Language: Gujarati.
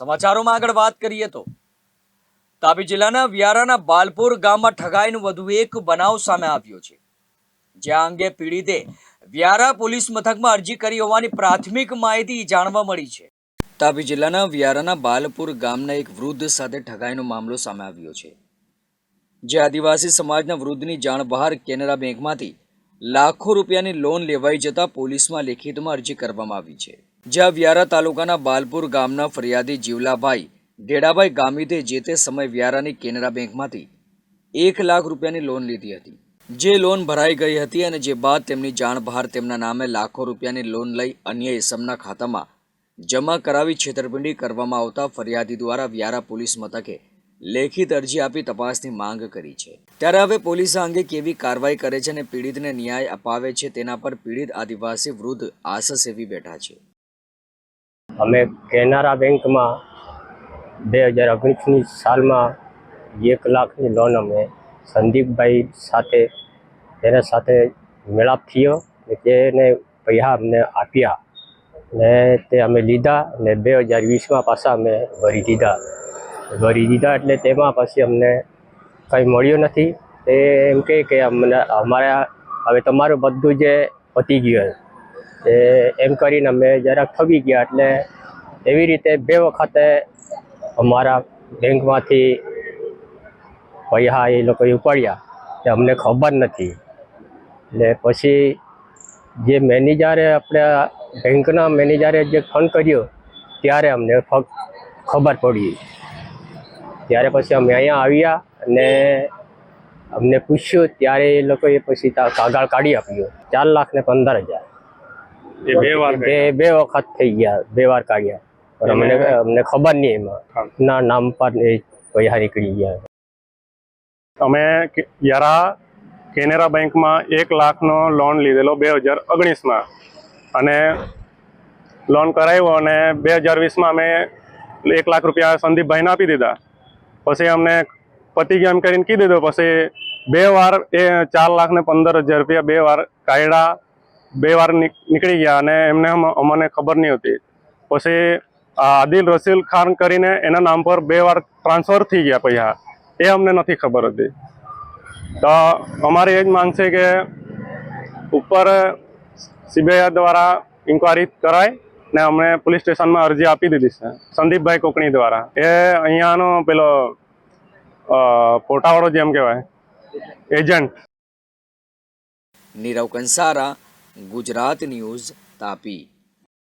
સમાચારોમાં આગળ વાત કરીએ તો તાપી જિલ્લાના વ્યારાના બાલપુર ગામમાં ઠગાઈનો વધુ એક બનાવ સામે આવ્યો છે, જ્યાં અંગે પીડિતે વ્યારા પોલીસ મથકમાં અરજી કરી હોવાની પ્રાથમિક માહિતી જાણવા મળી છે। તાપી જિલ્લાના વ્યારાના બાલપુર ગામના એક વૃદ્ધ સાથે ઠગાઈનો મામલો સામે આવ્યો છે, જે આદિવાસી સમાજના વૃદ્ધની જાણ બહાર કેનરા બેંકમાંથી લાખો રૂપિયાની લોન લેવાઈ જતા પોલીસમાં લેખિતમાં અરજી કરવામાં આવી છે। જ્યાં વ્યારા તાલુકાના બાલપુર ગામના ફરિયાદી જીવલાભાઈ ડેડાભાઈ ગામિતે જે તે સમય વ્યારાની કેનરા બેંકમાંથી 1 લાખ રૂપિયાની લોન લીધી હતી, જે લોન ભરાઈ ગઈ હતી અને જે બાદ તેમની જાણ બહાર તેમના નામે લાખો રૂપિયાની લોન લઈ અન્ય ઇસમના ખાતામાં જમા કરાવી છેતરપિંડી કરવામાં આવતા ફરિયાદી દ્વારા વ્યારા પોલીસ મથકે લેખિત અરજી આપી તપાસની માંગ કરી છે। ત્યારે હવે પોલીસ આ અંગે કેવી કાર્યવાહી કરે છે અને પીડિતને ન્યાય અપાવે છે તેના પર પીડિત આદિવાસી વૃદ્ધ આશા સેવી બેઠા છે। અમે કેનરા બેંકમાં 2019ની સાલમાં 1 લાખની લોન અમે સંદીપભાઈ સાથે તેના સાથે મેળાપ થયો ને તેને પૈસા અમને આપ્યા ને તે અમે લીધા ને 2020માં પાછા અમે ભરી દીધા એટલે તેમાં પછી અમને કંઈ મળ્યું નથી। તે એમ કહે કે અમને અમારા હવે તમારું બધું જે પતી ગયું એમ કરીને અમે જરાક ઠગી ગયા। એટલે એવી રીતે 2 વખતે અમારા બેંકમાંથી પૈસા એ લોકોએ ઉપાડ્યા તે અમને ખબર નથી। એટલે પછી જે મેનેજરે આપણા બેંકના મેનેજરે જે ફોન કર્યો ત્યારે અમને ખબર પડી। ત્યારે પછી અમે અહીંયા આવ્યા અને અમને પૂછ્યું ત્યારે એ લોકોએ પછી કાગળ કાઢી આપ્યો 4,15,000। બે વખત થઈ ગયા, 2 વાર કાઢ્યા પણ અમને ખબર નહીં એમાં ના નામ પર એ પૈસા નીકળી ગયા। અમે વ્યારા કેનેરા બેંકમાં 1 લાખનો લોન લીધેલો 2019માં અને લોન કરાવ્યો અને 2020માં અમે 1 લાખ રૂપિયા સંદીપભાઈને આપી દીધા। પછી અમને પતી ગયા એમ કરીને કીધું દીધું। પછી 2 વાર એ 4,15,000 રૂપિયા 2 વાર કાઢ્યા, 2 વાર નીકળી ગયા અને એમને અમને ખબર નહીં હતી। પછી આદિલ રસીલ ખાન કરીને એના નામ પર 2 વાર ટ્રાન્સફર થઈ ગયા પૈસા, એ અમને નથી ખબર હતી। તો અમારી એ જ માંગ છે કે ઉપર સીબીઆઈ દ્વારા ઇન્કવાયરી કરાય ને અમને પોલીસ સ્ટેશનમાં અરજી આપી દીધી છે સંદીપભાઈ કોકણી દ્વારા। એ અહીંયાનો પેલો ફોટાવાળો જેમ કહેવાય એજન્ટ। નીરવ કંસારા, ગુજરાત ન્યૂઝ, તાપી।